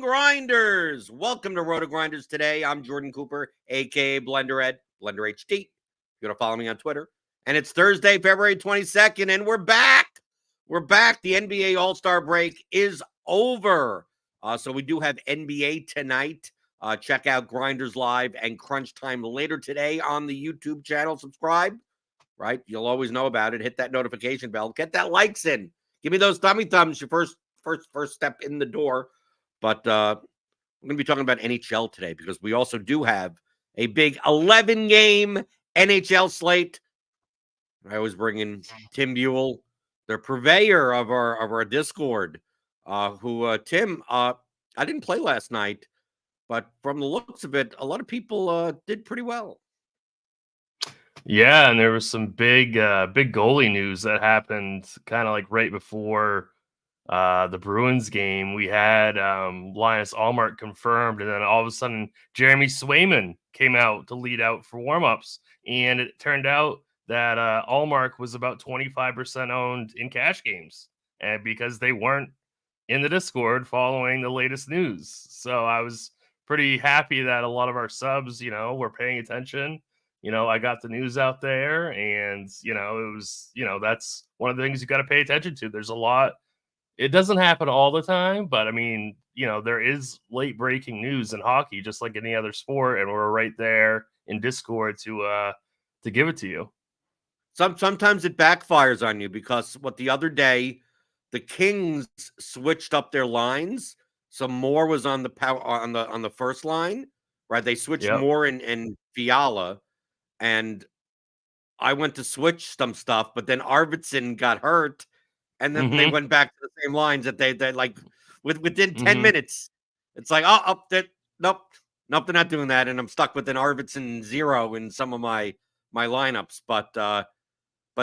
RotoGrinders! Welcome to RotoGrinders Today. I'm Jordan Cooper, a.k.a. BlenderHD, BlenderHD. You're going to follow me on Twitter. And it's Thursday, February 22nd, and we're back. We're back. The NBA All-Star break is over. So we do have NBA tonight. Check out Grinders Live and Crunch Time later today on the YouTube channel. Subscribe, right? You'll always know about it. Hit that notification bell. Get that likes in. Give me those thummy thumbs. Your first step in the door. But we're going to be talking about NHL today because we also do have a big 11-game NHL slate. I always bring in Tim BUELL, the purveyor of our Discord, Tim, I didn't play last night, but from the looks of it, a lot of people did pretty well. Yeah, and there was some big goalie news that happened kind of like right before the Bruins game. We had Linus Ullmark confirmed, and then all of a sudden Jeremy Swayman came out to lead out for warmups, and it turned out that Ullmark was about 25% owned in cash games, and because they weren't in the Discord following the latest news. So I was pretty happy that a lot of our subs, were paying attention. I got the news out there, and it was, that's one of the things you got to pay attention to. There's a lot. It doesn't happen all the time, but I mean, there is late breaking news in hockey, just like any other sport, and we're right there in Discord to give it to you. Sometimes it backfires on you because the other day, the Kings switched up their lines. So Moore was on the power on the first line, right? They switched Moore and Fiala, and I went to switch some stuff, but then Arvidsson got hurt. And then they went back to the same lines that they like within 10 minutes. It's like, nope, they're not doing that. And I'm stuck with an Arvidsson 0 in some of my lineups. But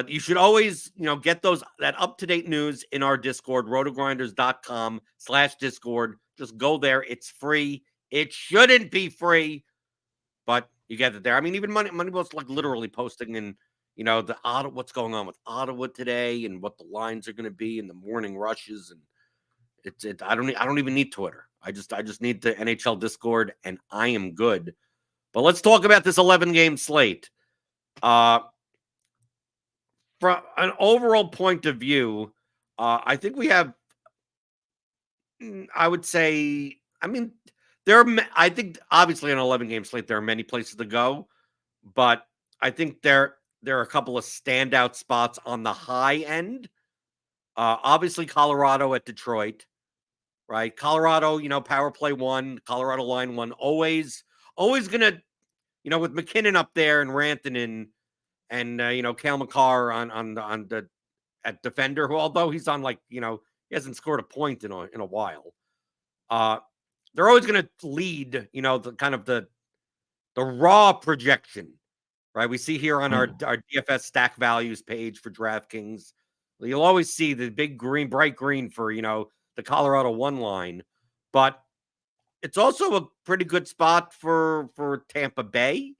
you should always, get that up-to-date news in our Discord, rotogrinders.com/Discord. Just go there. It's free. It shouldn't be free, but you get it there. I mean, even Moneyball's like literally posting in what's going on with Ottawa today and what the lines are going to be in the morning rushes, and I don't even need Twitter. I just need the NHL Discord, and I am good. But let's talk about this 11-game slate. From an overall point of view, I think we have. I would say, I mean, I think obviously an 11-game slate there are many places to go, but I think there are a couple of standout spots on the high end. Obviously, Colorado at Detroit, right? Colorado, power play 1, Colorado line 1, always gonna, with McKinnon up there and Rantanen and Cale Makar on the at defender, who although he's on he hasn't scored a point in a while. They're always gonna lead, the kind of the raw projection. Right, we see here on our DFS stack values page for DraftKings, you'll always see the big green, bright green for the Colorado 1 line, but it's also a pretty good spot for Tampa Bay.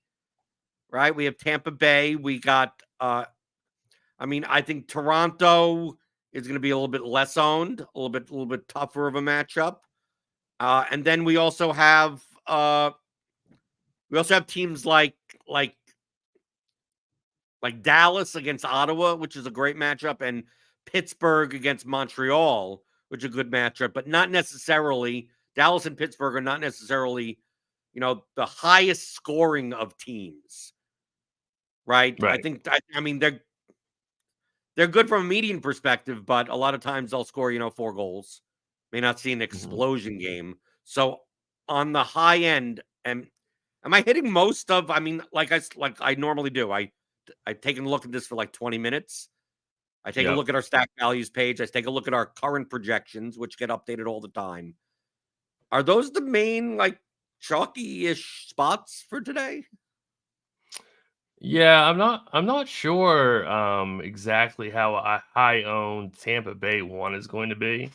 Right, we have Tampa Bay. We got, I think Toronto is going to be a little bit less owned, a little bit tougher of a matchup, and then we also have teams like Dallas against Ottawa, which is a great matchup, and Pittsburgh against Montreal, which is a good matchup, but not necessarily. Dallas and Pittsburgh are not necessarily, the highest scoring of teams, right? I think, they're good from a median perspective, but a lot of times they'll score, 4 goals. May not see an explosion game. So on the high end, am I hitting most of? Like I normally do. I've taken a look at this for like 20 minutes. I take a look at our stack values page. I take a look at our current projections, which get updated all the time. Are those the main chalky-ish spots for today? Yeah, I'm not sure exactly how a high-owned Tampa Bay 1 is going to be.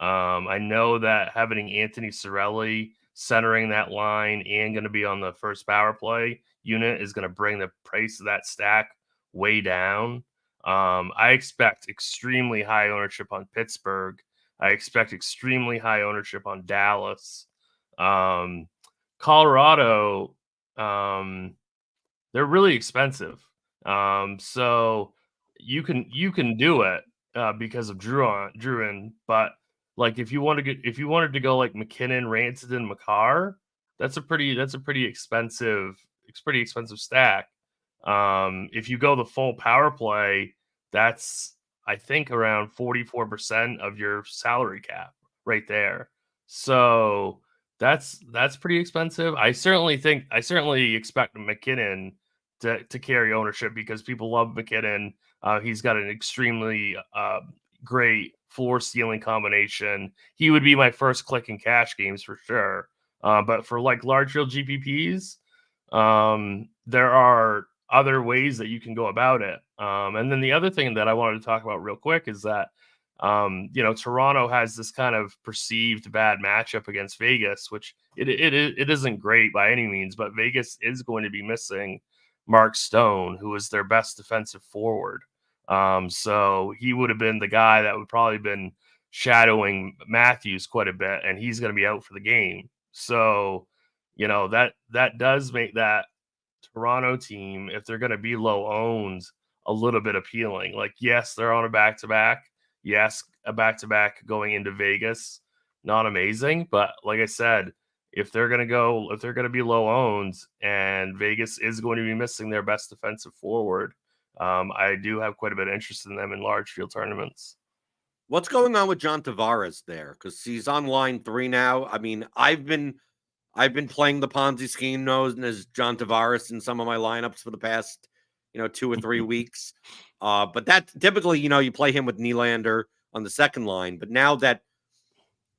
I know that having Anthony Cirelli centering that line and going to be on the first power play unit is going to bring the price of that stack way down. I expect extremely high ownership on Pittsburgh. I expect extremely high ownership on Dallas. Colorado, they're really expensive. So you can do it because of Druin, but like if you wanted to go like McKinnon, Rantanen, Makar, that's a pretty expensive stack. If you go the full power play, that's I think around 44% of your salary cap right there. So that's pretty expensive. I certainly expect McKinnon to carry ownership because people love McKinnon. He's got an extremely great floor ceiling combination. He would be my first click in cash games for sure. But for like large field GPPs, there are other ways that you can go about it. And then the other thing that I wanted to talk about real quick is that Toronto has this kind of perceived bad matchup against Vegas, which it isn't great by any means, but Vegas is going to be missing Mark Stone, who is their best defensive forward. So he would have been the guy that would probably been shadowing Matthews quite a bit, and he's going to be out for the game. So, that does make that Toronto team, if they're going to be low owned, a little bit appealing. Like, yes, they're on a back-to-back. Yes, a back-to-back going into Vegas, not amazing. But like I said, if they're going to be low owned and Vegas is going to be missing their best defensive forward, I do have quite a bit of interest in them in large field tournaments. What's going on with John Tavares there? Because he's on line 3 now. I mean, I've been playing the Ponzi scheme known as John Tavares in some of my lineups for the past, 2 or 3 weeks. But that typically, you play him with Nylander on the second line. But now that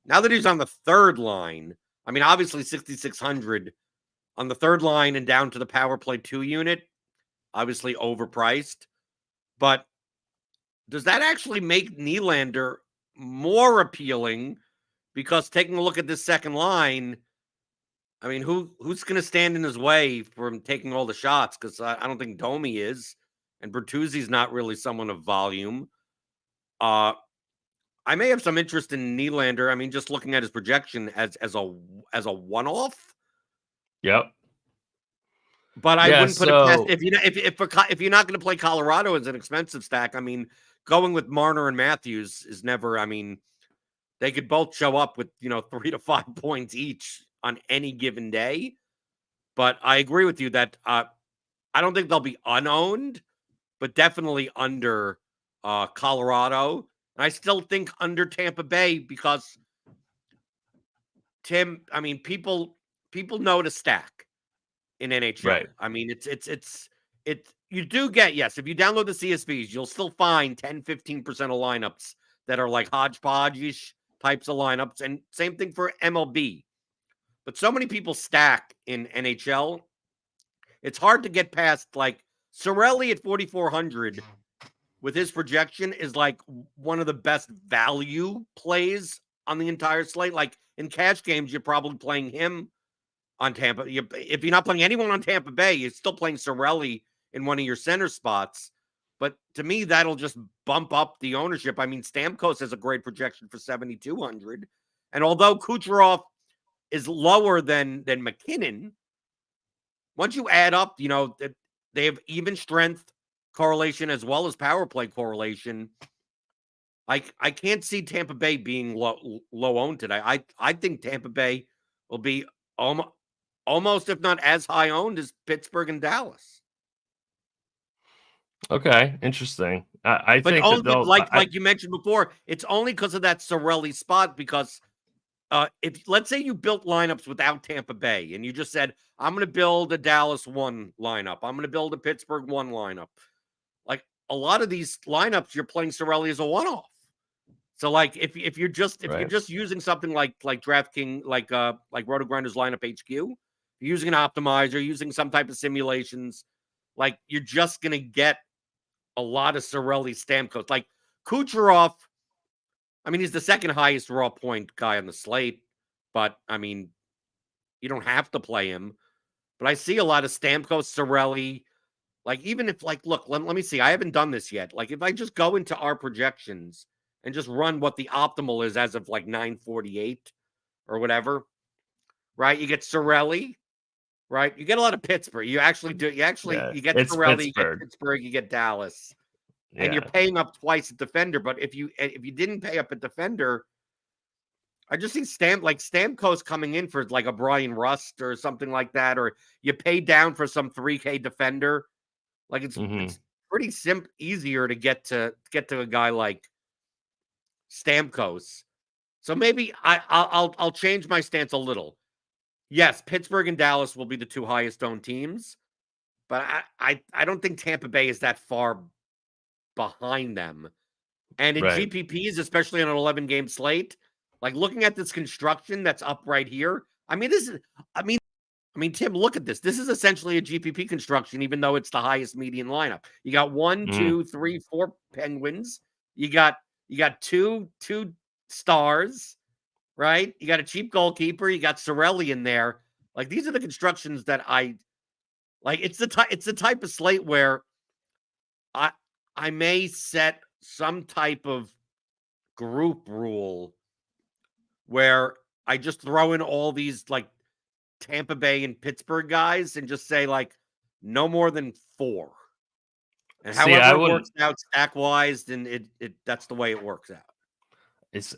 he's on the third line, I mean, obviously 6,600 on the third line and down to the power play 2 unit, obviously overpriced. But does that actually make Nylander more appealing? Because taking a look at this second line, I mean, who's going to stand in his way from taking all the shots? Because I don't think Domi is, and Bertuzzi's not really someone of volume. I may have some interest in Nylander. I mean, just looking at his projection as a one-off. Yep. But I wouldn't put it past if you're not going to play Colorado as an expensive stack. I mean, going with Marner and Matthews is never. I mean, they could both show up with 3 to 5 points each on any given day. But I agree with you that I don't think they'll be unowned, but definitely under Colorado. And I still think under Tampa Bay because Tim. I mean, people know to stack in NHL. Right. I mean, it's you do get, yes, if you download the CSVs, you'll still find 10-15% of lineups that are like hodgepodge-ish types of lineups, and same thing for MLB. But so many people stack in NHL, it's hard to get past. Like Cirelli at 4,400 with his projection is like one of the best value plays on the entire slate. Like in cash games, you're probably playing him on Tampa. If you're not playing anyone on Tampa Bay, you're still playing Cirelli in one of your center spots. But to me, that'll just bump up the ownership. I mean, Stamkos has a great projection for 7,200. And although Kucherov is lower than McKinnon, once you add up, they have even strength correlation as well as power play correlation. I can't see Tampa Bay being low owned today. I think Tampa Bay will be almost, if not as high owned as Pittsburgh and Dallas. Okay, interesting. I But think only, that they'll like you mentioned before, it's only because of that Cirelli spot. Because if let's say you built lineups without Tampa Bay and you just said, I'm going to build a Dallas 1 lineup, I'm going to build a Pittsburgh 1 lineup. Like a lot of these lineups, you're playing Cirelli as a one-off. So like if you're just using something like DraftKings, like RotoGrinders Lineup HQ, you're using an optimizer, using some type of simulations, like you're just gonna get a lot of Cirelli Stamkos. Like Kucherov, I mean, he's the second highest raw point guy on the slate, but I mean, you don't have to play him. But I see a lot of Stamkos, Cirelli. Like even if look, let me see. I haven't done this yet. Like if I just go into our projections and just run what the optimal is as of 9:48 or whatever. right? You get Cirelli, right? You get a lot of Pittsburgh. You actually do. You get It's Cirelli, you get Pittsburgh. Pittsburgh, you get Dallas, and you're Yeah. paying up twice at defender. But if you didn't pay up at defender, I just think Stamkos coming in for like a Brian Rust or something like that, or you pay down for some 3K defender. Like it's pretty easier to get to a guy like Stamkos. So maybe I'll change my stance a little. Yes, Pittsburgh and Dallas will be the two highest owned teams, but I don't think Tampa Bay is that far behind them. And in Right. GPPs, especially on an 11 game slate, like looking at this construction that's up right here. I mean, Tim, look at this. This is essentially a GPP construction, even though it's the highest median lineup. You got 1, 2, 3, 4 Penguins. You got two stars, right? You got a cheap goalkeeper. You got Cirelli in there. Like these are the constructions that I like. It's the type of slate where I may set some type of group rule where I just throw in all these like Tampa Bay and Pittsburgh guys and just say like no more than 4. And See, however it works out stack wise, then it that's the way it works out.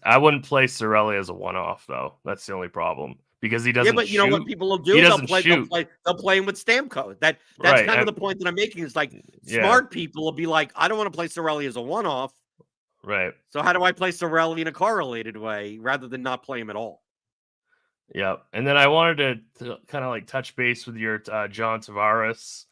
I wouldn't play Cirelli as a one-off though. That's the only problem because he doesn't. Yeah, but you know what people will do? He They'll doesn't play him with Stamkos. That's right. kind of the point that I'm making. Is like smart people will be like, I don't want to play Cirelli as a one-off. Right. So how do I play Cirelli in a correlated way rather than not play him at all? Yeah. And then I wanted to kind of like touch base with your John Tavares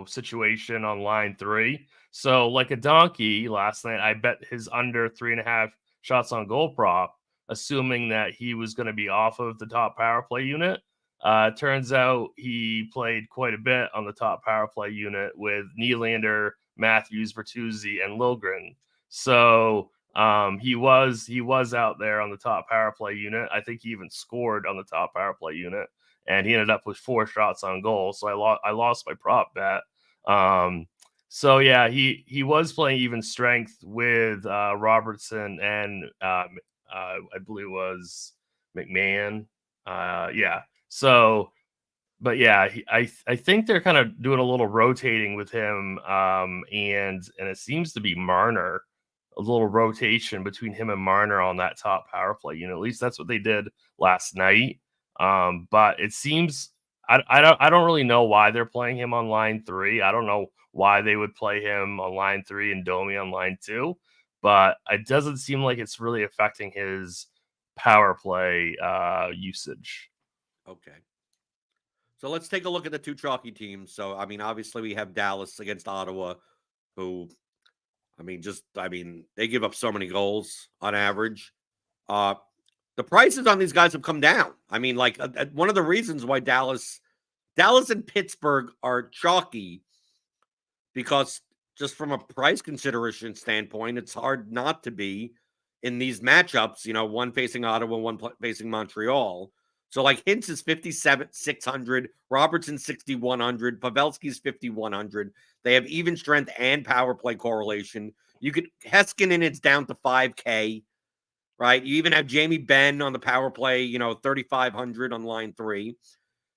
situation on line 3. So like a donkey last night, I bet his under 3.5 shots on goal prop, assuming that he was going to be off of the top power play unit. Turns out he played quite a bit on the top power play unit with Nylander, Matthews, Bertuzzi, and Liljegren. So he was out there on the top power play unit. I think he even scored on the top power play unit, and he ended up with 4 shots on goal. So I lost my prop bet. So yeah, he was playing even strength with Robertson and I believe it was McMahon. Yeah. So, but yeah, I think they're kind of doing a little rotating with him, and it seems to be Marner. A little rotation between him and Marner on that top power play unit. At least that's what they did last night. But it seems I don't really know why they're playing him on line 3. I don't know why they would play him on line 3 and Domi on line 2, but it doesn't seem like it's really affecting his power play usage. Okay. So let's take a look at the two chalky teams. So I mean, obviously we have Dallas against Ottawa, who they give up so many goals on average. The prices on these guys have come down. I mean, like one of the reasons why Dallas and Pittsburgh are chalky, because just from a price consideration standpoint, it's hard not to be in these matchups. One facing Ottawa, one facing Montreal. So like Hintz is 57,600, Robertson 6,100, Pavelski's 5,100. They have even strength and power play correlation. You could Heskinen, it's down to 5K, right? You even have Jamie Benn on the power play, 3,500 on line 3.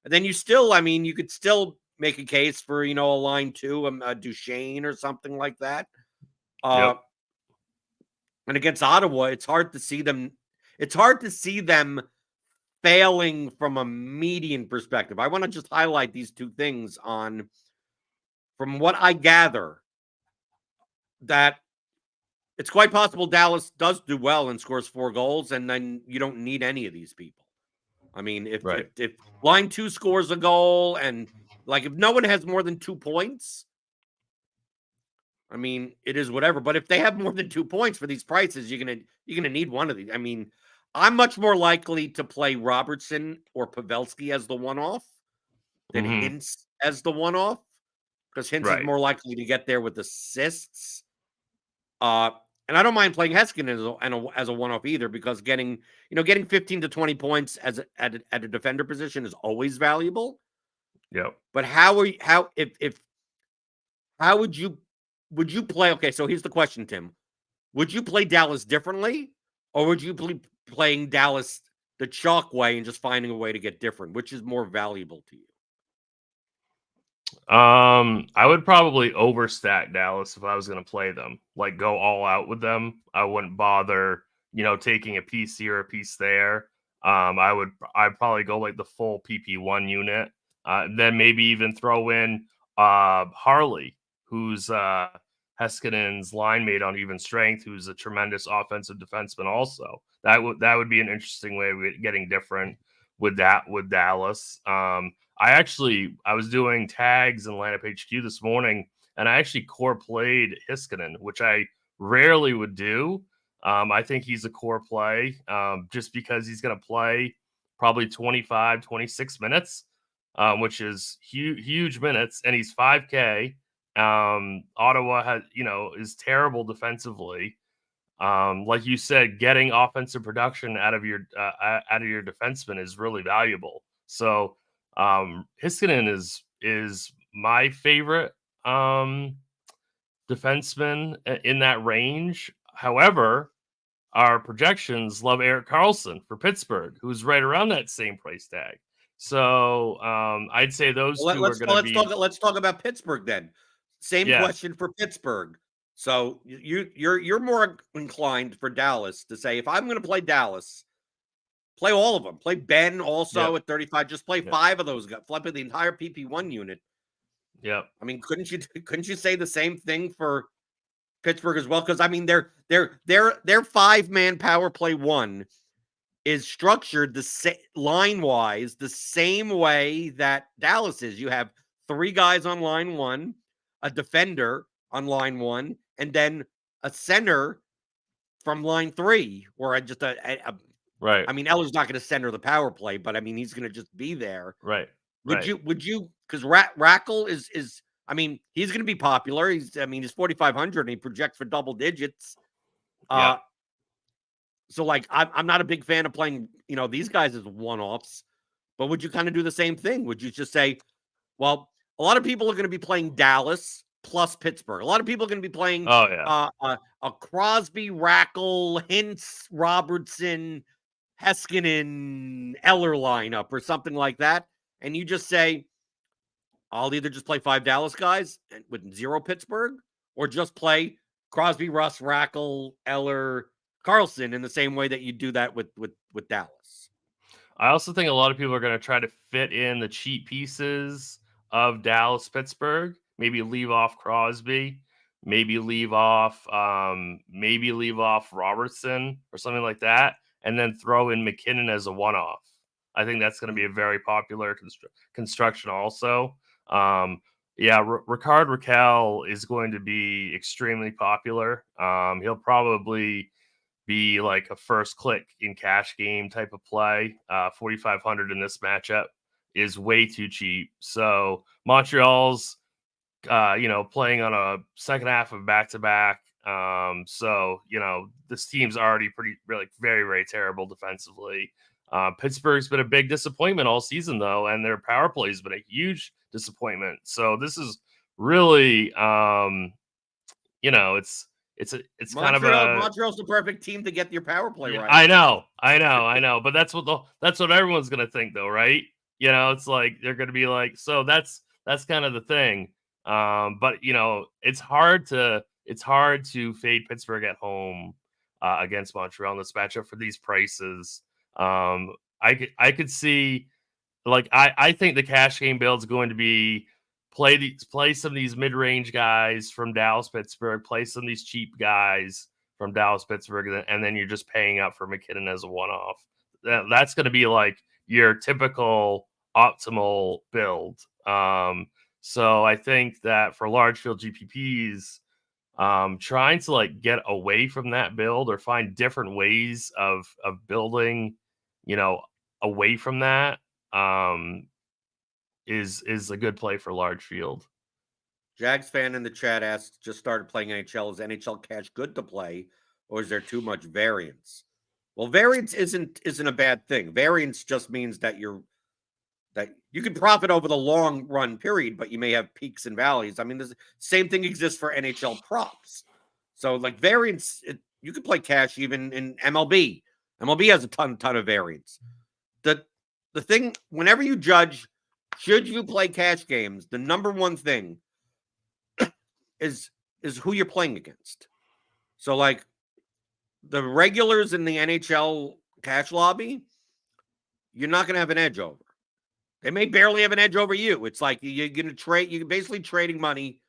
And then you could still make a case for, a line 2, a Duchesne or something like that. Yep. And against Ottawa, it's hard to see them failing from a median perspective. I want to just highlight these two things from what I gather, that it's quite possible Dallas does do well and scores 4 goals, and then you don't need any of these people. I mean, if line 2 scores a goal, and like if no one has more than 2 points, I mean, it is whatever. But if they have more than 2 points for these prices, you're gonna need one of these. I mean, I'm much more likely to play Robertson or Pavelski as the one-off than Hintz as the one-off, because Hintz is more likely to get there with assists. And I don't mind playing Heskinen as a one-off either, because getting 15 to 20 points at a defender position is always valuable. Yep. But would you play? Okay, so here's the question, Tim. Would you play Dallas differently, or would you be playing Dallas the chalk way and just finding a way to get different? Which is more valuable to you? I would probably overstack Dallas if I was going to play them. Like go all out with them. I wouldn't bother, taking a piece here, a piece there. I'd probably go like the full PP1 unit. Then maybe even throw in Harley, who's Heskinen's line mate on even strength, who's a tremendous offensive defenseman also. That would be an interesting way of getting different with Dallas. I was doing tags in lineup HQ this morning, and I actually core played Heiskanen, which I rarely would do. I think he's a core play just because he's going to play probably 25, 26 minutes, which is huge minutes, and he's 5K. Ottawa is terrible defensively. Like you said, getting offensive production out of your defenseman is really valuable. So Heiskanen is my favorite defenseman in that range. However, our projections love Erik Karlsson for Pittsburgh, who's right around that same price tag. So I'd say those two are going to be. Let's talk about Pittsburgh then. Same question for Pittsburgh. So you're more inclined for Dallas to say, if I'm going to play Dallas, play all of them. Play Ben also at 35. Just play 5 of those guys. Flip the entire PP1 unit. Yeah. I mean, couldn't you say the same thing for Pittsburgh as well? Because I mean, their 5-man power play 1 is structured line wise the same way that Dallas is. You have 3 guys on line 1, a defender on line 1, and then a center from line 3, or just right. I mean, Eller's not going to center the power play, but I mean, he's going to just be there. Right. Would you, because Rackle is, I mean, he's going to be popular. He's 4,500 and he projects for double digits. So like, I'm not a big fan of playing, these guys as one-offs, but would you kind of do the same thing? Would you just say, well, a lot of people are going to be playing Dallas plus Pittsburgh. A lot of people are going to be playing a Crosby, Rackle, Hintz, Robertson, Heiskanen, Eller lineup or something like that. And you just say, I'll either just play 5 Dallas guys with 0 Pittsburgh, or just play Crosby, Russ, Rackle, Eller, Karlsson in the same way that you do that with Dallas. I also think a lot of people are going to try to fit in the cheap pieces of Dallas, Pittsburgh. Maybe leave off Crosby, maybe leave off Robertson or something like that, and then throw in McKinnon as a one-off. I think that's going to be a very popular construction also. Ricard Raquel is going to be extremely popular. He'll probably be like a first click in cash game type of play. 4,500 in this matchup is way too cheap. So Montreal's, playing on a second half of back-to-back. So this team's already really very, very terrible defensively. Pittsburgh's been a big disappointment all season though, and their power play has been a huge disappointment. So this is really, it's kind of Montreal's the perfect team to get your power play right. I know. But that's what everyone's gonna think though, right? It's like they're gonna be like, so that's kind of the thing. But it's hard to fade Pittsburgh at home against Montreal in this matchup for these prices. I could see, like, I think the cash game build is going to be play some of these mid-range guys from Dallas, Pittsburgh, play some of these cheap guys from Dallas, Pittsburgh, and then you're just paying up for McKinnon as a one-off. That's going to be like your typical optimal build. So I think that for large field GPPs, trying to like get away from that build or find different ways of building, away from that, is a good play for large field. Jags fan in the chat asks, just started playing NHL. Is NHL cash good to play, or is there too much variance? Well, variance isn't a bad thing. Variance just means that you can profit over the long run period, but you may have peaks and valleys. I mean, the same thing exists for NHL props. So like variance, you can play cash even in MLB. MLB has a ton of variance. The thing, whenever you judge, should you play cash games, the number one thing is who you're playing against. So, like, the regulars in the NHL cash lobby, you're not going to have an edge over. They may barely have an edge over you. It's like you're going to trade. You're basically trading money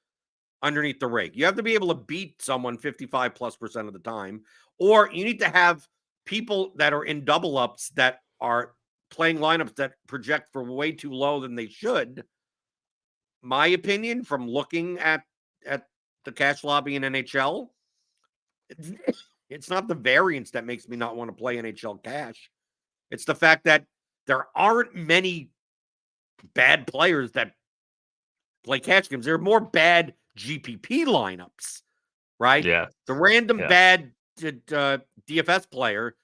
underneath the rig. You have to be able to beat someone 55+% of the time, or you need to have people that are in double ups that are playing lineups that project for way too low than they should. My opinion, from looking at the cash lobby in NHL, it's not the variance that makes me not want to play NHL cash. It's the fact that there aren't many bad players that play cash games. There are more bad GPP lineups, right? Yeah. The random bad DFS player,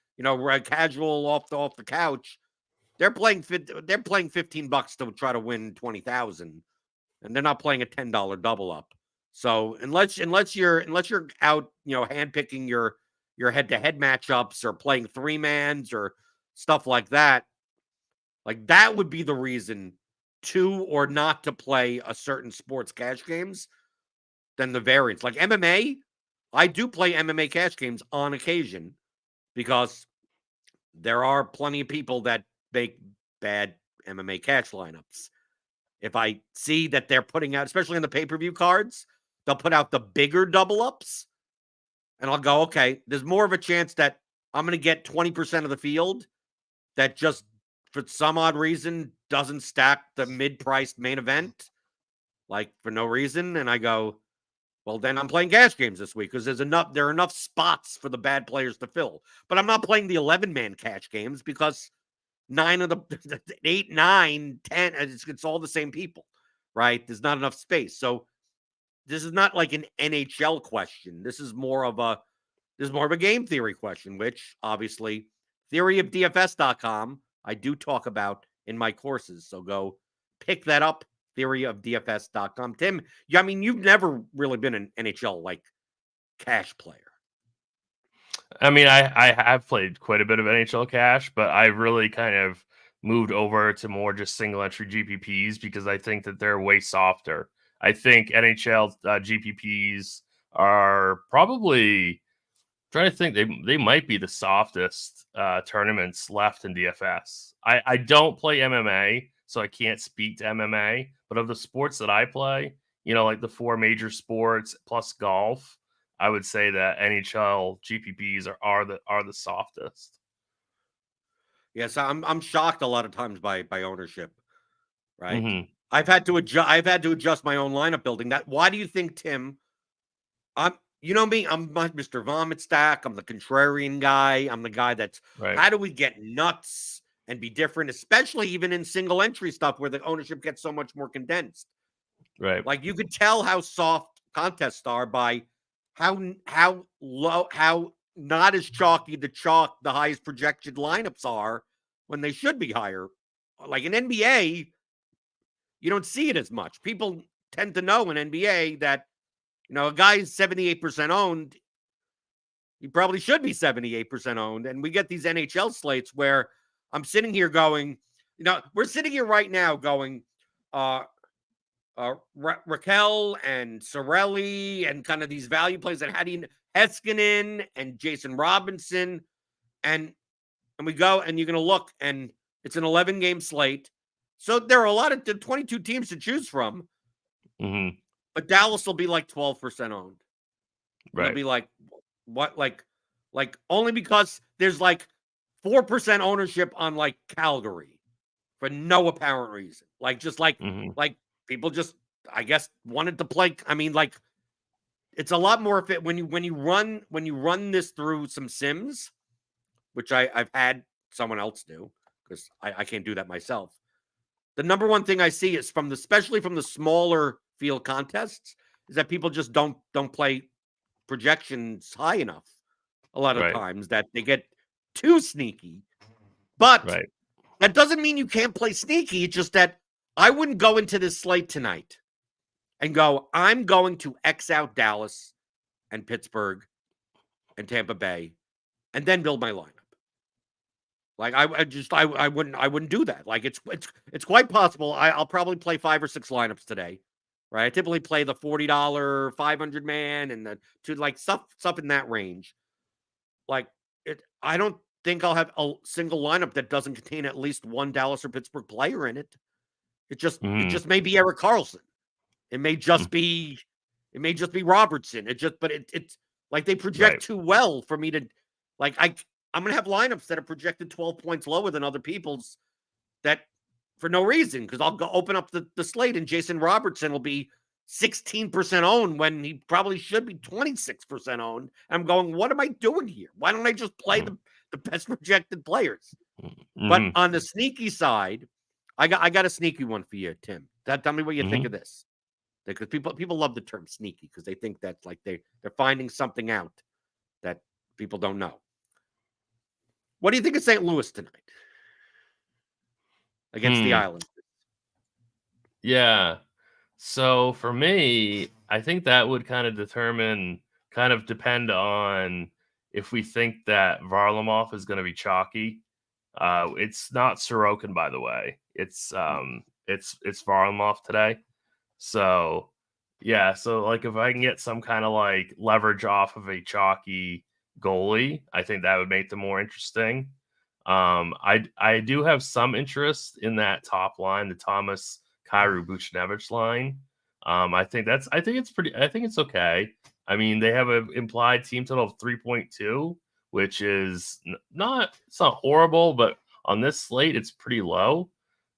casual off the couch, they're playing $15 to try to win 20,000, and they're not playing a $10 double up. So unless you're out, handpicking your head-to-head matchups or playing 3-mans or stuff like that would be the reason to or not to play a certain sports cash games than the variance. Like MMA, I do play MMA cash games on occasion because there are plenty of people that make bad MMA cash lineups. If I see that they're putting out, especially on the pay-per-view cards, they'll put out the bigger double ups, and I'll go, okay, there's more of a chance that I'm going to get 20% of the field that just, for some odd reason, doesn't stack the mid-priced main event, like for no reason. And I go, well, then I'm playing cash games this week because there are enough spots for the bad players to fill. But I'm not playing the 11-man cash games because 9 of the 8, 9, 10, it's all the same people, right? There's not enough space. So this is not like an NHL question. This is more of a game theory question, which obviously theoryofdfs.com I do talk about in my courses. So go pick that up, theoryofdfs.com. Tim, you've never really been an NHL like cash player. I mean, I have played quite a bit of NHL cash, but I really kind of moved over to more just single entry GPPs because I think that they're way softer. I think NHL GPPs are probably, trying to think, they might be the softest tournaments left in DFS. I don't play MMA, so I can't speak to MMA, but of the sports that I play, like the 4 major sports plus golf, I would say that NHL GPPs are the softest. Yes, I'm shocked a lot of times by ownership, right? Mm-hmm. I've had to adjust my own lineup building. Why do you think, Tim? You know me, I'm Mr. Vomit Stack. I'm the contrarian guy. I'm the guy that's, Right. how do we get nuts and be different, especially even in single entry stuff where the ownership gets so much more condensed. Right. Like, you could tell how soft contests are by how low, how not as chalky the highest projected lineups are when they should be higher. Like in NBA, you don't see it as much. People tend to know in NBA that, a guy's 78% owned. He probably should be 78% owned. And we get these NHL slates where I'm sitting here going, we're sitting here right now going, Raquel and Sorelli and kind of these value plays that Heiskanen and Jason Robinson. And we go, and you're going to look, and it's an 11-game slate. So there are a lot of 22 teams to choose from. Mm-hmm. But Dallas will be like 12% owned. Right. They'll be like, what? Like only because there's like 4% ownership on like Calgary for no apparent reason. Like, just like, like people just, I guess, wanted to play. I mean, like, it's a lot more fit when you run this through some sims, which I've had someone else do because I can't do that myself. The number one thing I see is especially from the smaller field contests, is that people just don't play projections high enough a lot of times, that they get too sneaky. But that doesn't mean you can't play sneaky. It's just that I wouldn't go into this slate tonight and go, I'm going to X out Dallas and Pittsburgh and Tampa Bay and then build my lineup. Like I wouldn't do that. Like it's quite possible. I'll probably play 5 or 6 lineups today, right? I typically play the $40 500 man and the like stuff in that range. Like I don't think I'll have a single lineup that doesn't contain at least one Dallas or Pittsburgh player in it. It just may be Erik Karlsson. It may just be Robertson. It's like they project too well for me to like I'm gonna have lineups that are projected 12 points lower than other people's that for no reason, because I'll go open up the slate and Jason Robertson will be 16% owned when he probably should be 26% owned. I'm going, what am I doing here? Why don't I just play the best projected players? But on the sneaky side, I got a sneaky one for you, Tim. Tell me what you think of this. Because people love the term sneaky because they think that's like they're finding something out that people don't know. What do you think of St. Louis tonight against the Islanders? Yeah. So for me, I think that would kind of depend on if we think that Varlamov is going to be chalky. It's not Sorokin, by the way. It's Varlamov today. So yeah, so like if I can get some kind of like leverage off of a chalky goalie, I think that would make them more interesting. I do have some interest in that top line, the Thomas Kyrou Buchnevich line. I think it's okay. I mean, they have an implied team total of 3.2, which is it's not horrible, but on this slate, it's pretty low.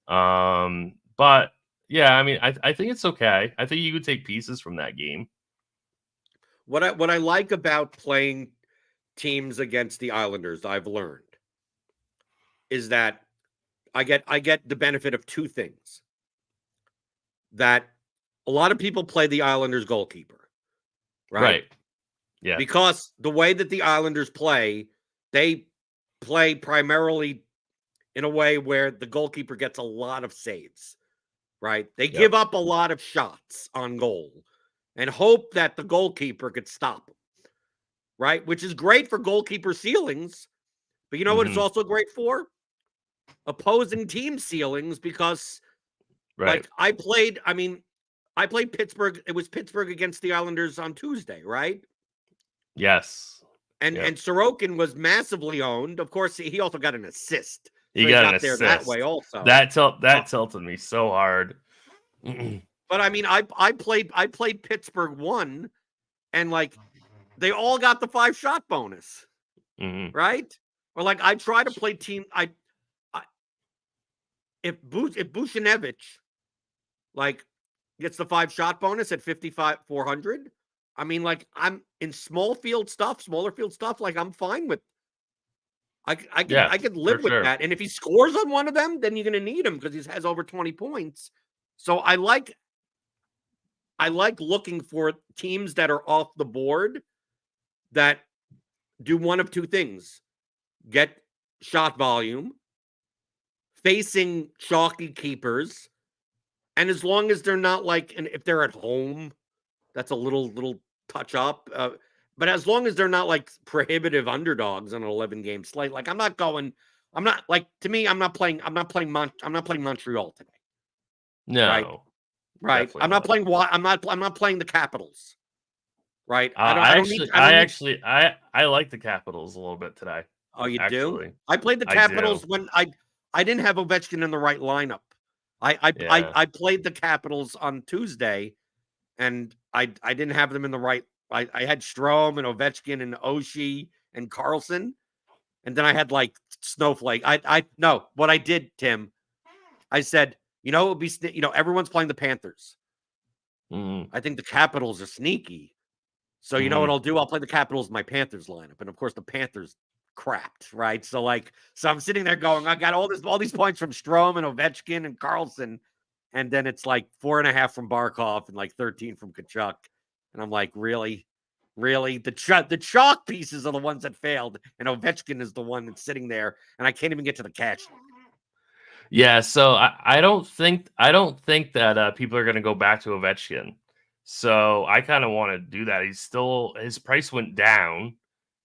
But yeah, I mean, I think it's okay. I think you could take pieces from that game. What I like about playing teams against the Islanders, I've learned, is that I get the benefit of two things. That a lot of people play the Islanders goalkeeper, right? Yeah. Because the way that the Islanders play, they play primarily in a way where the goalkeeper gets a lot of saves, right? They give up a lot of shots on goal and hope that the goalkeeper could stop them, right? Which is great for goalkeeper ceilings, but you know what it's also great for? Opposing team ceilings, because like I played Pittsburgh. It was Pittsburgh against the Islanders on Tuesday, right? Yes. And Sorokin was massively owned. Of course, he also got an assist. He got an assist there that way also. That tilted me so hard. But I mean, I played Pittsburgh 1, and like they all got the 5-shot bonus, right? Or like I try to play team. If Buchnevich like gets the 5-shot bonus at 5,400, I mean, like I'm in smaller field stuff. Like I'm fine with. I could live with that. And if he scores on one of them, then you're going to need him because he has over 20 points. So I like looking for teams that are off the board that do one of two things: get shot volume, facing chalky keepers, and as long as they're not like, and if they're at home, that's a little touch up. But as long as they're not like prohibitive underdogs on an 11-game slate, like I'm not playing Montreal today. No. Right. I'm not playing the Capitals. Right. I like the Capitals a little bit today. Oh, you do? I played the Capitals when I didn't have Ovechkin in the right lineup. I played the Capitals on Tuesday, and I didn't have them in the right. I had Strome and Ovechkin and Oshie and Karlsson, and then I had like Snowflake. No, what I did, Tim, I said, it would be, everyone's playing the Panthers. I think the Capitals are sneaky. So you know what I'll do? I'll play the Capitals in my Panthers lineup, and of course the Panthers crapped, right? So I'm sitting there going, I got all these points from Strome and Ovechkin and Karlsson, and then it's like 4.5 from Barkov and like 13 from Tkachuk. And I'm like, really? The chalk pieces are the ones that failed, and Ovechkin is the one that's sitting there, and I can't even get to the cash. Yeah, so I don't think that people are going to go back to Ovechkin. So I kind of want to do that. His price went down.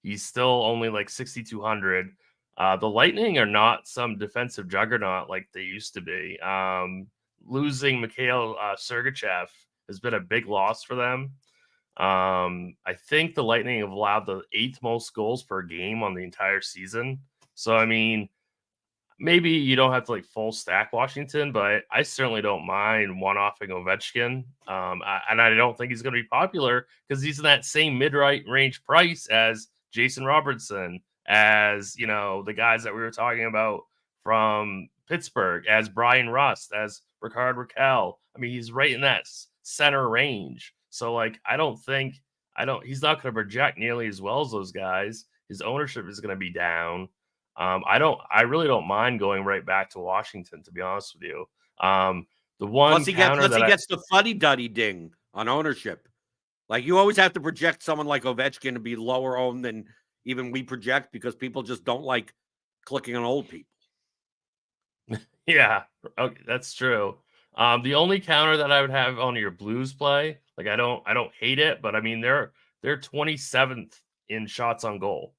He's still only like 6,200. The Lightning are not some defensive juggernaut like they used to be. Losing Mikhail Sergachev has been a big loss for them. I think the Lightning have allowed the 8th most goals per game on the entire season. So, I mean, maybe you don't have to like full stack Washington, but I certainly don't mind one-offing Ovechkin. And I don't think he's going to be popular because he's in that same mid-range price as Jason Robertson, as the guys that we were talking about from Pittsburgh, as Brian Rust, as Ricard Raquel. I mean, he's right in that center range. So like, he's not going to project nearly as well as those guys. His ownership is going to be down. I really don't mind going right back to Washington, to be honest with you. The one Plus he gets the fuddy-duddy ding on ownership. Like, you always have to project someone like Ovechkin to be lower owned than even we project, because people just don't like clicking on old people. Yeah, okay, that's true. The only counter that I would have on your Blues play, like I don't hate it, but I mean they're 27th in shots on goal.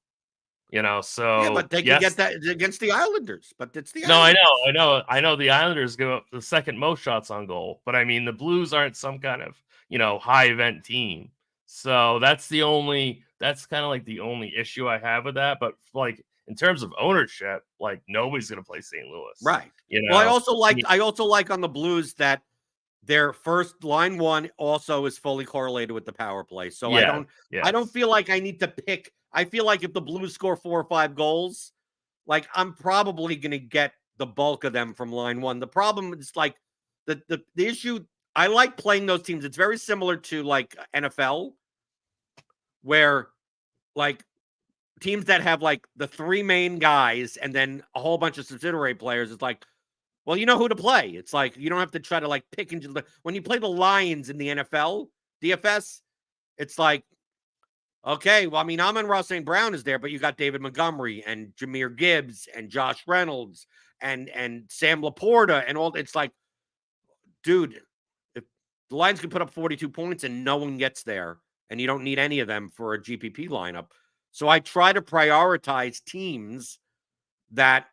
So Yeah, but they can get that against the Islanders. But it's the No, Islanders. I know the Islanders give up the second most shots on goal, but I mean the Blues aren't some kind of, high event team. So that's kind of like the only issue I have with that. But like in terms of ownership, like nobody's gonna play St. Louis. Right. Well, I also like on the Blues that their first line one also is fully correlated with the power play. So I don't feel like I need to pick. I feel like if the Blues score 4 or 5 goals, like I'm probably going to get the bulk of them from line one. The problem is like the issue. I like playing those teams. It's very similar to like NFL, where like teams that have like the 3 main guys and then a whole bunch of subsidiary players. It's like, well, you know who to play. It's like you don't have to try to like pick and when you play the Lions in the NFL DFS, it's like, okay, well, I mean, Amon-Ra St. Brown is there, but you got David Montgomery and Jahmyr Gibbs and Josh Reynolds and Sam Laporta and all. It's like, dude, if the Lions can put up 42 points and no one gets there, and you don't need any of them for a GPP lineup. So I try to prioritize teams that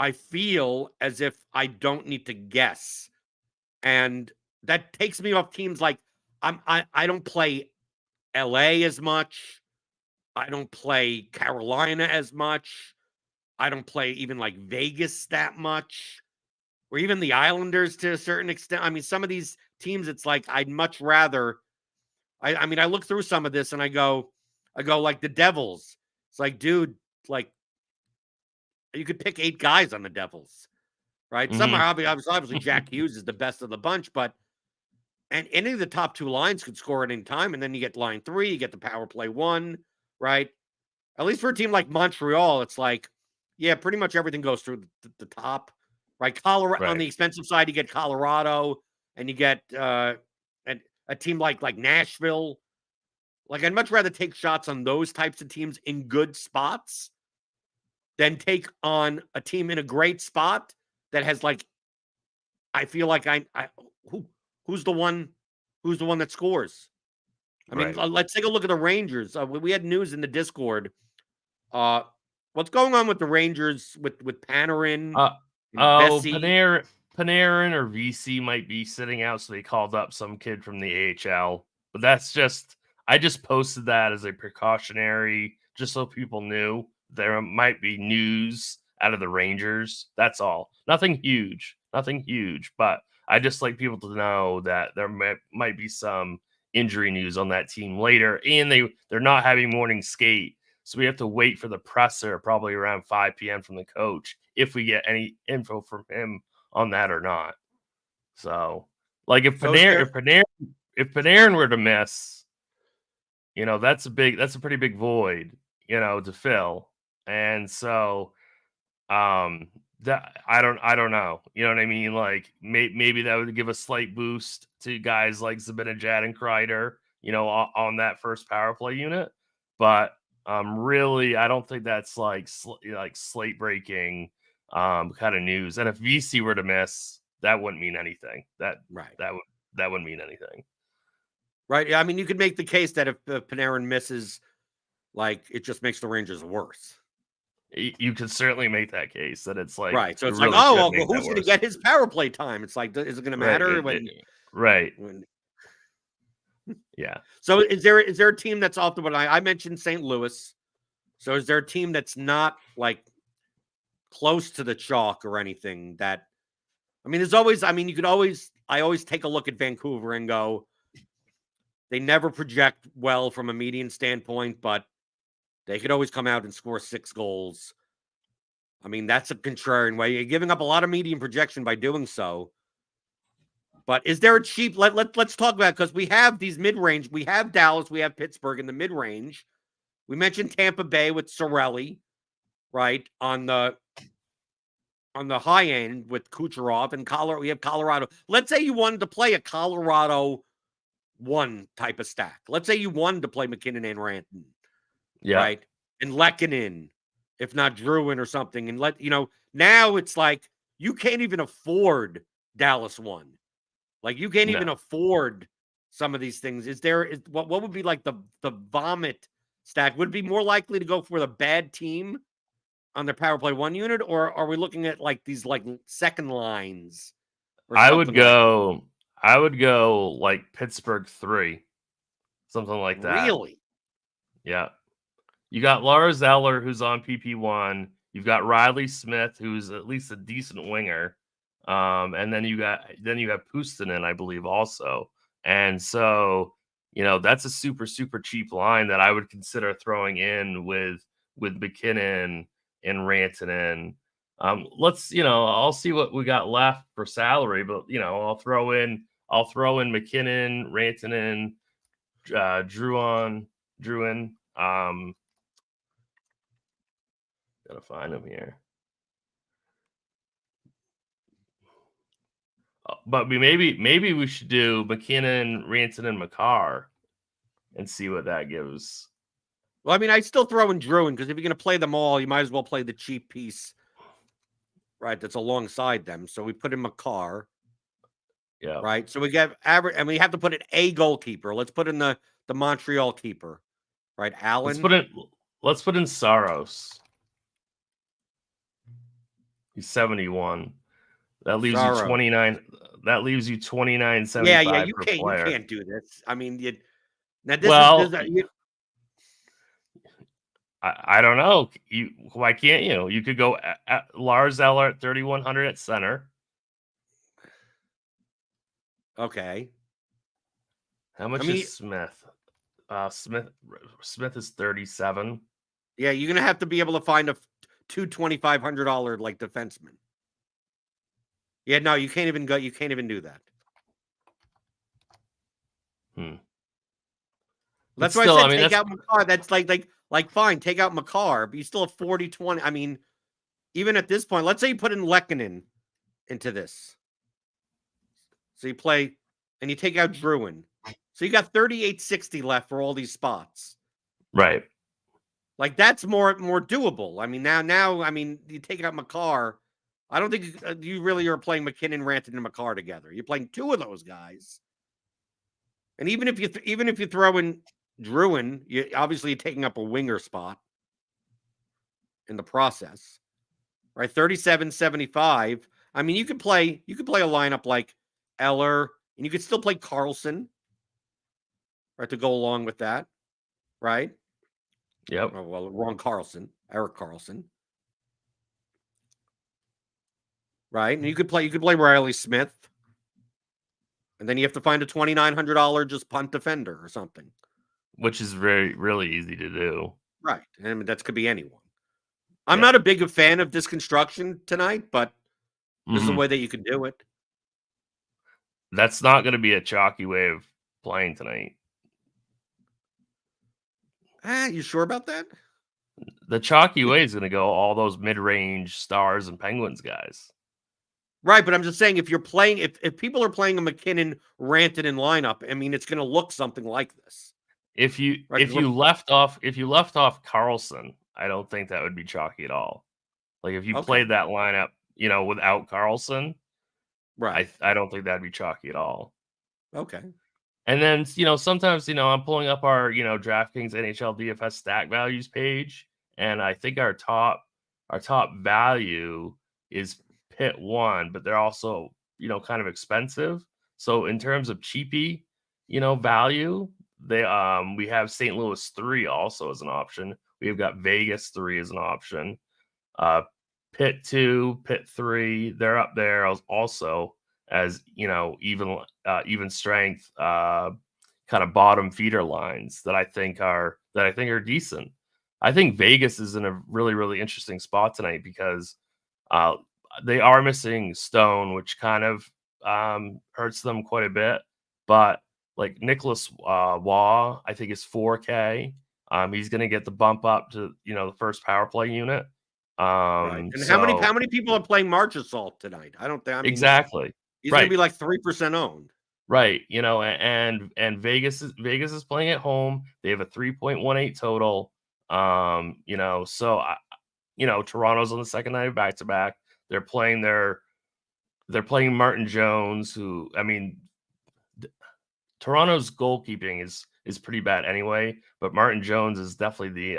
I feel as if I don't need to guess. And that takes me off teams like I don't play LA as much. I don't play Carolina as much. I don't play even like Vegas that much, or even the Islanders to a certain extent. I mean, some of these teams, it's like I'd much rather. I mean, I look through some of this and I go like the Devils. It's like, dude, like you could pick 8 guys on the Devils, right? Mm-hmm. Some are obviously Jack Hughes is the best of the bunch, but and any of the top 2 lines could score at any time. And then you get line 3, you get the power play 1, right? At least for a team like Montreal, it's like, yeah, pretty much everything goes through the top, right? Colorado on the expensive side, you get Colorado, and you get a team like Nashville. Like, I'd much rather take shots on those types of teams in good spots than take on a team in a great spot that has like, I feel like who's the one that scores? I mean, let's take a look at the Rangers. We had news in the Discord. What's going on with the Rangers with Panarin? Panarin or VC might be sitting out, so they called up some kid from the AHL. But that's I just posted that as a precautionary, just so people knew there might be news out of the Rangers. That's all. Nothing huge, but I just like people to know that there might be some injury news on that team later, and they're not having morning skate, so we have to wait for the presser probably around 5 p.m. from the coach if we get any info from him on that or not. So, like if Panarin were to miss, that's a pretty big void, to fill, and so that I don't know. You know what I mean? Like maybe that would give a slight boost to guys like Zibanejad and Kreider, on that first power play unit. But really, I don't think that's like slate breaking kind of news. And if VC were to miss, that wouldn't mean anything. That wouldn't mean anything. Right. I mean, you could make the case that if Panarin misses, like it just makes the Rangers worse. You could certainly make that case that it's like Right. So it it's like, really oh, should well, make that who's going to worse. get his power play time? It's like, is it going to Right. matter when? Right. When Yeah. so is there a team that's off the one? I mentioned St. Louis. So is there a team that's not like close to the chalk or anything that? I mean, there's always. I mean, I always take a look at Vancouver and go, they never project well from a median standpoint, but they could always come out and score 6 goals. I mean, that's a contrarian way. You're giving up a lot of median projection by doing so. But is there a cheap? Let's talk about, because we have these mid range. We have Dallas. We have Pittsburgh in the mid range. We mentioned Tampa Bay with Sorelli, right on the high end with Kucherov, and Colorado. We have Colorado. Let's say you wanted to play a Colorado 1 type of stack. Let's say you wanted to play McKinnon and Ranton, right, and Lehkonen, if not Druin or something, and now it's like you can't even afford Dallas 1. Like, you can't even afford some of these things. What would be like the vomit stack? Would it be more likely to go for the bad team on their power play 1 unit, or are we looking at like these like second lines or I something would go like Pittsburgh 3, something like that. Really? Yeah. You got Lars Eller, who's on PP1. You've got Riley Smith, who's at least a decent winger. And then you have Puustinen, I believe, also. And so, that's a super, super cheap line that I would consider throwing in with McKinnon and Rantanen. I'll see what we got left for salary, but I'll throw in McKinnon, Rantanen, Druin. Gotta find him here. But maybe we should do McKinnon, Rantanen, Makar and see what that gives. Well, I mean, I still throw in Druin, because if you're going to play them all, you might as well play the cheap piece, right, that's alongside them. So we put in Makar. Yeah. Right. So we get average, and we have to put in a goalkeeper. Let's put in the Montreal keeper, right? Allen. Let's put in Saros. He's 71. That leaves you 29. That leaves you 29.75. Yeah. You per can't. player. You can't do this. I mean, I don't know. Why can't you? You could go at Lars Eller at 3,100 at center. Okay. How much is Smith? Smith is 37. Yeah, you're gonna have to be able to find a $2,500 like defenseman. Yeah, no, you can't even go. You can't even do that. That's why I said take out Makar. That's like fine, take out Makar, but you still have 40-20. I mean, even at this point, let's say you put in Lehkonen into this. So you play and you take out Druin. So you got 38.60 left for all these spots. Right. Like, that's more doable. I mean, now I mean, you take out Makar. I don't think you really are playing McKinnon, Rantanen, and Makar together. You're playing 2 of those guys. And even if you throw in Druin, you're taking up a winger spot in the process. Right? 37.75. I mean, you could play a lineup like Eller, and you could still play Carlson, right, to go along with that, right? Yep. Oh, well, Erik Karlsson, right? And you could play Riley Smith, and then you have to find a $2,900 just punt defender or something, which is really easy to do, right? I mean, that could be anyone. I'm not a big fan of this construction tonight, but this is a way that you can do it. That's not going to be a chalky way of playing tonight. You sure about that? The chalky way is going to go all those mid-range Stars and Penguins guys. Right, but I'm just saying, if you're playing, if people are playing a McKinnon, Rantanen lineup, I mean, it's going to look something like this. If you left off Karlsson, I don't think that would be chalky at all. Like, if you played that lineup, without Karlsson, right? I don't think that'd be chalky at all. Okay. And then sometimes I'm pulling up our DraftKings NHL DFS stack values page, and I think our top value is Pitt 1, but they're also, kind of expensive. So in terms of cheapy, value, we have St. Louis 3 also as an option. We've got Vegas 3 as an option. Pitt 2, Pitt 3, they're up there also as, even strength kind of bottom feeder lines that I think are decent. I think Vegas is in a really, really interesting spot tonight because they are missing Stone, which kind of hurts them quite a bit. But like Nicholas Waugh, I think is 4K. He's going to get the bump up to the first power play unit. Right. And how many people are playing Marchessault tonight? I mean, exactly. He's going to be like 3% owned. Right, and Vegas is playing at home. They have a 3.18 total. So Toronto's on the second night of back-to-back. They're playing Martin Jones, who, I mean, Toronto's goalkeeping is pretty bad anyway, but Martin Jones is definitely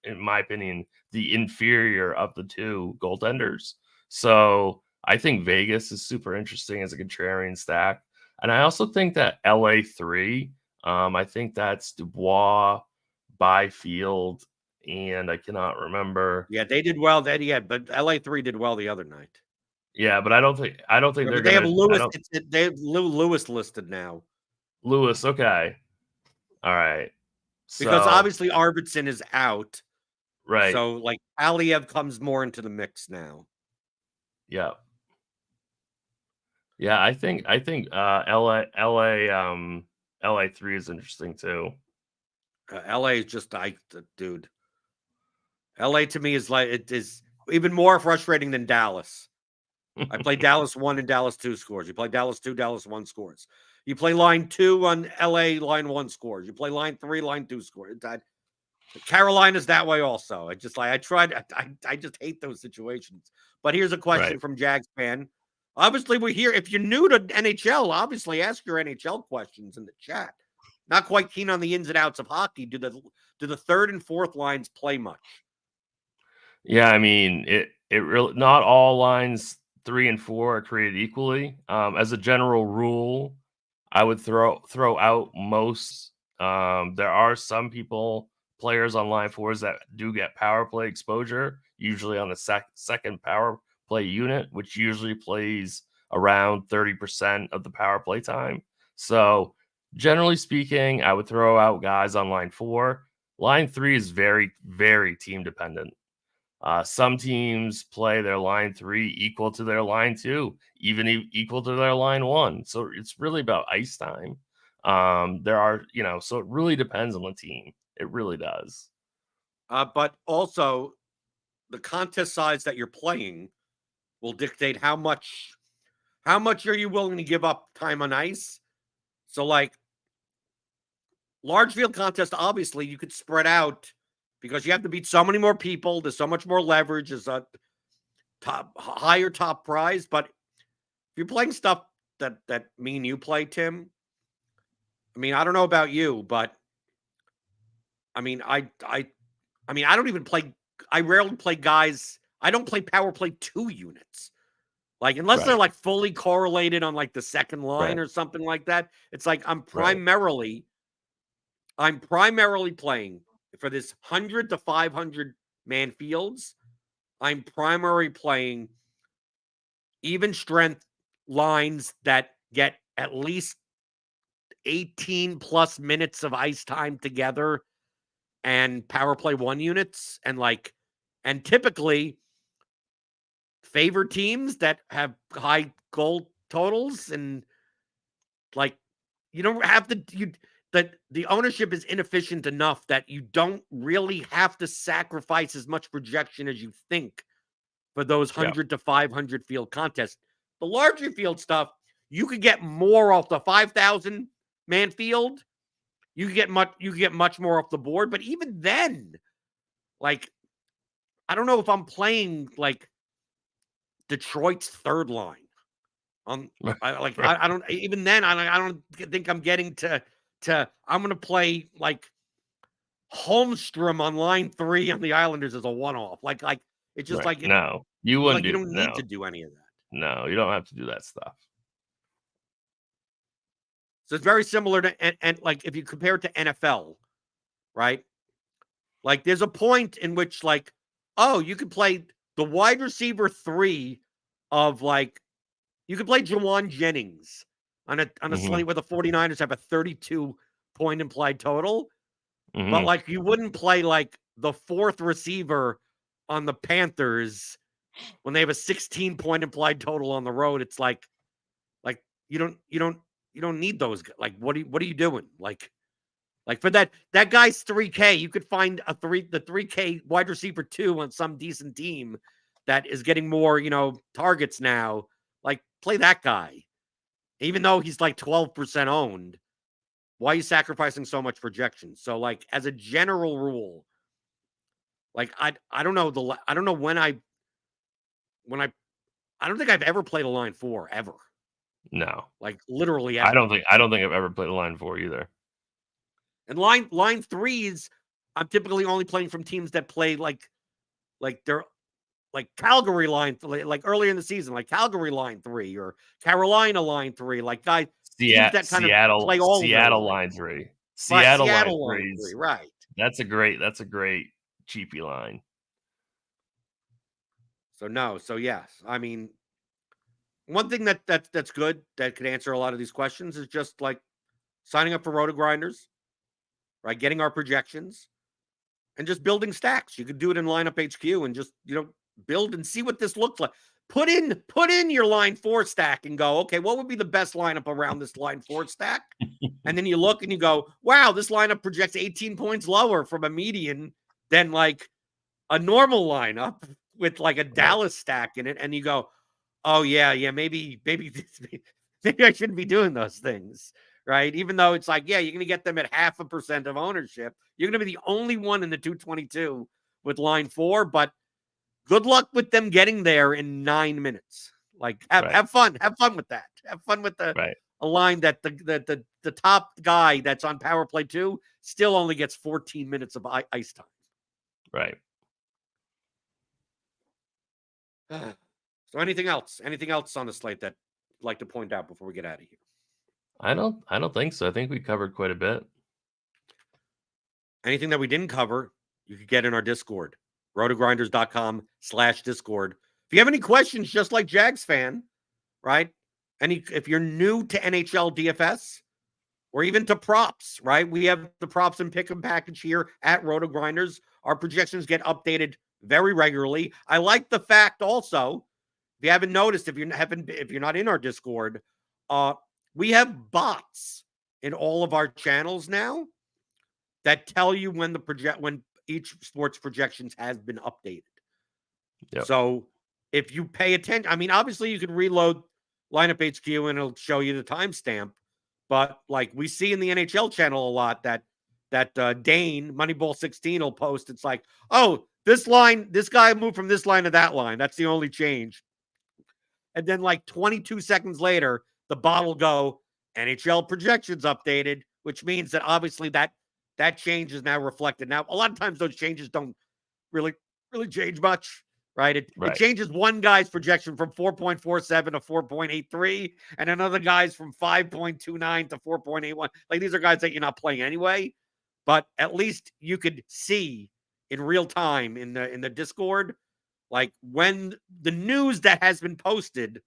in my opinion, the inferior of the two goaltenders. So I think Vegas is super interesting as a contrarian stack. And I also think that LA3, I think that's Dubois, Byfield, and I cannot remember. Yeah, they did well. But LA3 did well the other night. Yeah, but I don't think they're they gonna. Have Lewis. They have Lewis listed now. Lewis, okay, all right. Because obviously Arvidsson is out, right? So like Aliev comes more into the mix now. Yeah. Yeah, I think LA3 is interesting too. LA is just dude. LA to me is like it is even more frustrating than Dallas. I played Dallas 1 and Dallas 2 scores. You play Dallas 2, Dallas 1 scores. You play line 2 on LA, line 1 scores. You play line 3, line 2 scores. Carolina's that way also. I just hate those situations. But here's a question from Jags fan. Obviously, we're here. If you're new to NHL, obviously ask your NHL questions in the chat. Not quite keen on the ins and outs of hockey. Do the third and fourth lines play much? Yeah, I mean it really, not all lines 3 and 4 are created equally. As a general rule, I would throw out most. There are some players on line 4s that do get power play exposure, usually on the second power play unit, which usually plays around 30% of the power play time. So generally speaking, I would throw out guys on line 4. Line 3 is very, very team dependent. Some teams play their line 3 equal to their line 2, even equal to their line 1. So it's really about ice time. So it really depends on the team. It really does. But also, the contest size that you're playing will dictate how much are you willing to give up time on ice. So, like, large field contest, obviously, you could spread out because you have to beat so many more people. There's so much more leverage. There's a higher top prize. But if you're playing stuff that me and you play, Tim, I mean, I don't know about you, but I mean, I don't even play. I rarely play guys. I don't play power play 2 units. Like, unless they're like fully correlated on like the second line or something like that. It's like I'm primarily playing for this 100 to 500 man fields. I'm primarily playing even strength lines that get at least 18 plus minutes of ice time together and power play 1 units and typically favor teams that have high goal totals and you don't have to the ownership is inefficient enough that you don't really have to sacrifice as much projection as you think for those 100 to 500 field contests. The larger field stuff, you could get more off the 5,000 man field. You get much more off the board, but even then, I don't know if I'm playing Detroit's third line. I don't even then. I don't think I'm getting to. I'm going to play Holmstrom on line 3 on the Islanders as a one-off. It's just Right. No, you wouldn't like you do. don't need No, to do any of that. no, you don't have to do that stuff. So it's very similar to and like if you compare it to NFL, right? Like there's a point in which like, oh, you could play the wide receiver 3 of like you could play Jawan Jennings on a Hmm. slate where the 49ers have a 32-point implied total, but Hmm. like you wouldn't play like the 4th receiver on the Panthers when they have a 16-point implied total on the road. It's like you don't need those. Like what are you doing? Like for that guy's 3K, you could find the 3K wide receiver 2 on some decent team that is getting more, targets now. Like play that guy. Even though he's like 12% owned, why are you sacrificing so much projection? So like as a general rule, like I don't know I don't know when I don't think I've ever played a line 4 ever. No, Like literally I ever. don't think I don't think I've ever played a line 4 either. And line 3s, I'm typically only playing from teams that play like they're like Calgary line, like earlier in the season, like Calgary line 3 or Carolina line 3, like guys teams that kind of play all of their Seattle line lines. 3. Right, Seattle line Seattle line 3, 3s. right. That's a great cheapy line. So no, so yes. I mean, one thing that's good that could answer a lot of these questions is just like signing up for RotoGrinders, right? Getting our projections and just building stacks. You could do it in lineup HQ and just, build and see what this looks like. Put in your line 4 stack and go, okay, what would be the best lineup around this line 4 stack? And then you look and you go, wow, this lineup projects 18 points lower from a median than like a normal lineup with like a Right. Dallas stack in it. And you go, oh yeah, maybe maybe I shouldn't be doing those things, right? Even though it's like, yeah, you're going to get them at 0.5% of ownership. You're going to be the only one in the 222 with line 4, but good luck with them getting there in 9 minutes. Like have fun with that. Have fun with a line that the top guy that's on power play 2 still only gets 14 minutes of ice time. Right. So anything else? Anything else on the slate that you'd like to point out before we get out of here? I don't think so. I think we covered quite a bit. Anything that we didn't cover, you could get in our Discord, rotogrinders.com/Discord. If you have any questions, just like Jags fan, right? If you're new to NHL DFS or even to props, right? We have the props and pick 'em package here at RotoGrinders. Our projections get updated very regularly. I like the fact also, if you haven't noticed, if you're not in our Discord, we have bots in all of our channels now that tell you when each sports projections has been updated. Yep. So if you pay attention, I mean, obviously you could reload lineup HQ and it'll show you the timestamp. But like we see in the NHL channel a lot that Dane Moneyball 16 will post. It's like, oh, this guy moved from this line to that line. That's the only change. And then like 22 seconds later, the bot will go NHL projections updated, which means that obviously that change is now reflected. Now, a lot of times those changes don't really change much, right? It changes one guy's projection from 4.47 to 4.83 and another guy's from 5.29 to 4.81. Like these are guys that you're not playing anyway, but at least you could see in real time in the Discord, like when the news that has been posted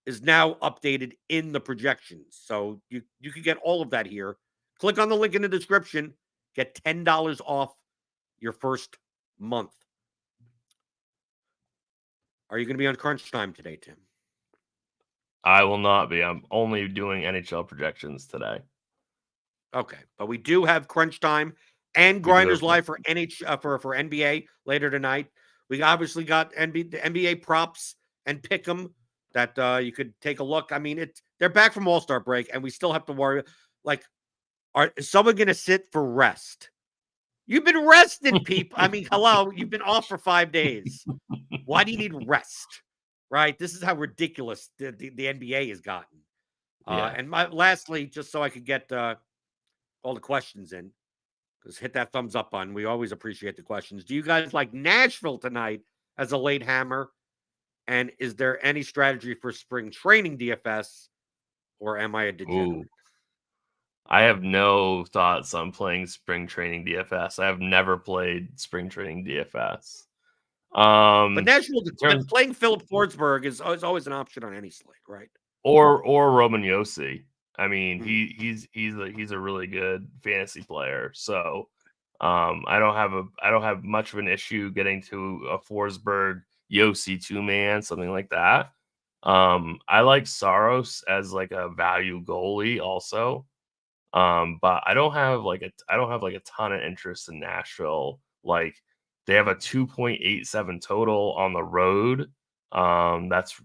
is now updated in the projections. So you can get all of that here. Click on the link in the description, get $10 off your first month. Are you going to be on crunch time today, Tim? I will not be. I'm only doing NHL projections today. Okay, but we do have crunch time and Grinders Live for for NBA later tonight. We obviously got NBA props and pick 'em that you could take a look. I mean, they're back from All-Star break, and we still have to worry. Like, is someone going to sit for rest? You've been rested, people. I mean, hello, you've been off for 5 days. Why do you need rest? Right? This is how ridiculous the NBA has gotten. And lastly, just so I could get all the questions in, because hit that thumbs up button. We always appreciate the questions. Do you guys like Nashville tonight as a late hammer? And is there any strategy for spring training DFS, or am I a degenerate? Ooh, I have no thoughts on playing spring training DFS. I have never played spring training DFS. But In terms playing Philip Forsberg is always an option on any slate, right? or Roman Yossi. I mean, Mhm. he's a really good fantasy player. So I don't have much of an issue getting to a Forsberg Yossi 2-man, something like that. I like Saros as like a value goalie also. But I don't have like a ton of interest in Nashville. Like they have a 2.87 total on the road. That's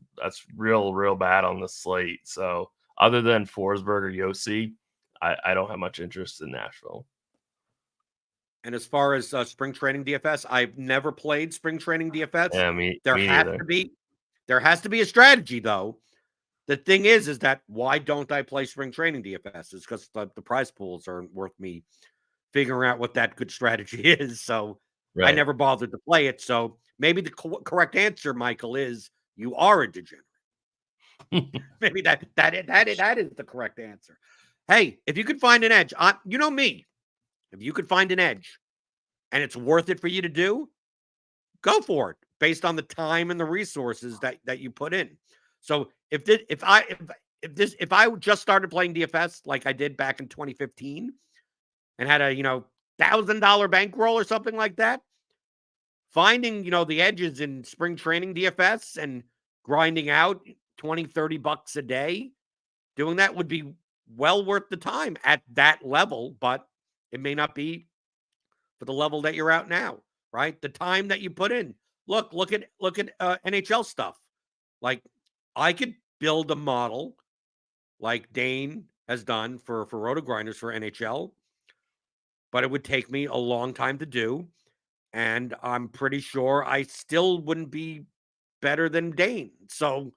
real bad on the slate. So other than Forsberg or Yossi, I don't have much interest in Nashville. And as far as spring training DFS, I've never played spring training DFS. Yeah, There me has neither. to be there has to be a strategy though. The thing is that why don't I play spring training DFS? Is because the prize pools aren't worth me figuring out what that good strategy is. So I Right. never bothered to play it. So maybe the correct answer, Michael, is you are a degenerate. Maybe that is the correct answer. Hey, if you could find an edge, you know me. If you could find an edge and it's worth it for you to do, go for it based on the time and the resources that you put in. So if I just started playing DFS like I did back in 2015 and had a $1,000 bankroll or something like that, finding the edges in spring training DFS and grinding out 20-30 bucks a day, doing that would be well worth the time at that level, but it may not be for the level that you're at now, right? The time that you put in. Look at NHL stuff. Like I could build a model like Dane has done for RotoGrinders for NHL, but it would take me a long time to do, and I'm pretty sure I still wouldn't be better than Dane. So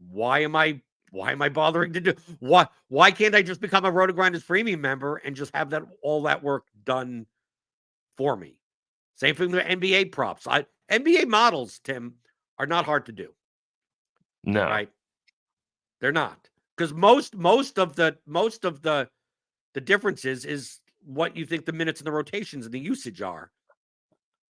why am I bothering to do why can't I just become a RotoGrinders premium member and just have that all that work done for me? Same thing with NBA props. NBA models, Tim, are not hard to do, No. right? They're not. Because most of the differences is what you think the minutes and the rotations and the usage are.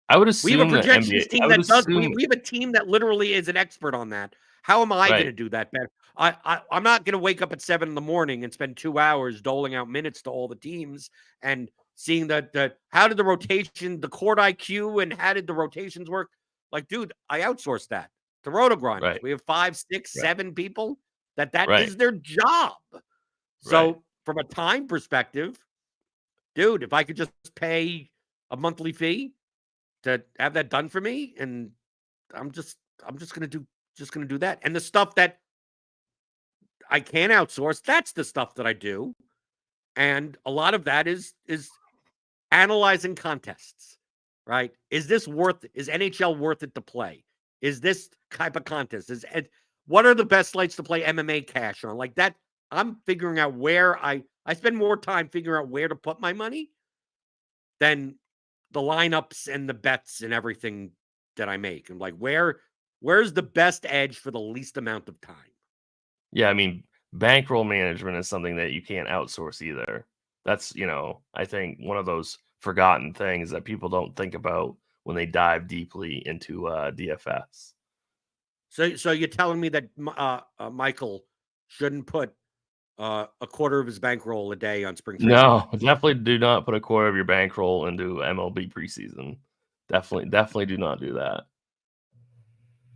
I would We have a assume that projections NBA I team would that does assume we have a team that literally is an expert on that. How am I right. gonna do that better? I'm not gonna wake up at 7 in the morning and spend 2 hours doling out minutes to all the teams and seeing that how did the rotation, the court IQ, and how did the rotations work? Like, dude, I outsourced that to RotoGrinders. Right. We have 5, 6, Right. 7 people that Right. is their job. Right. So from a time perspective, dude, if I could just pay a monthly fee to have that done for me, and I'm just I'm just gonna do that. And the stuff that I can outsource, that's the stuff that I do. And a lot of that is analyzing contests, right? Is NHL worth it to play? Is this type of contest? What are the best sites to play MMA cash on? Like that, I'm figuring out where I spend more time figuring out where to put my money than the lineups and the bets and everything that I make. And like where's the best edge for the least amount of time? Yeah, I mean, bankroll management is something that you can't outsource either. That's, I think one of those forgotten things that people don't think about when they dive deeply into DFS. So you're telling me that Michael shouldn't put a quarter of his bankroll a day on spring training? No, definitely do not put a quarter of your bankroll into MLB preseason. Definitely do not do that.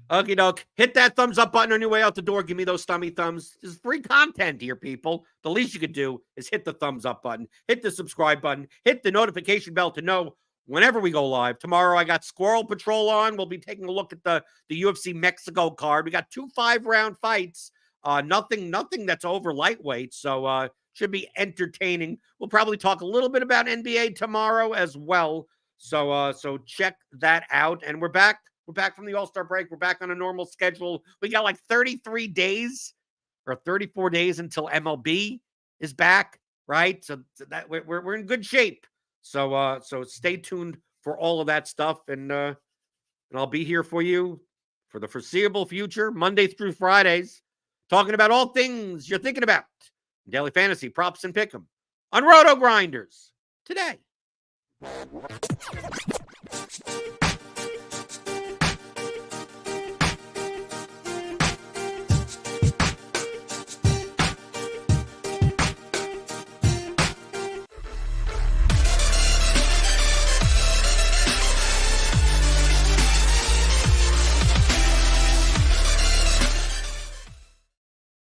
Okie doke. Hit that thumbs up button on your way out the door. Give me those thummy thumbs. This is free content here, people. The least you could do is hit the thumbs up button, hit the subscribe button, hit the notification bell to know whenever we go live. Tomorrow I got Squirrel Patrol on. We'll be taking a look at the UFC Mexico card. We got 2 5-round fights. Nothing that's over lightweight. So should be entertaining. We'll probably talk a little bit about NBA tomorrow as well. So check that out. And we're back. We're back from the All-Star break. We're back on a normal schedule. We got like 33 days or 34 days until MLB is back, right? So that we're in good shape. So stay tuned for all of that stuff. And And I'll be here for you for the foreseeable future, Monday through Fridays, talking about all things you're thinking about. Daily fantasy, props, and pick'em on RotoGrinders Today.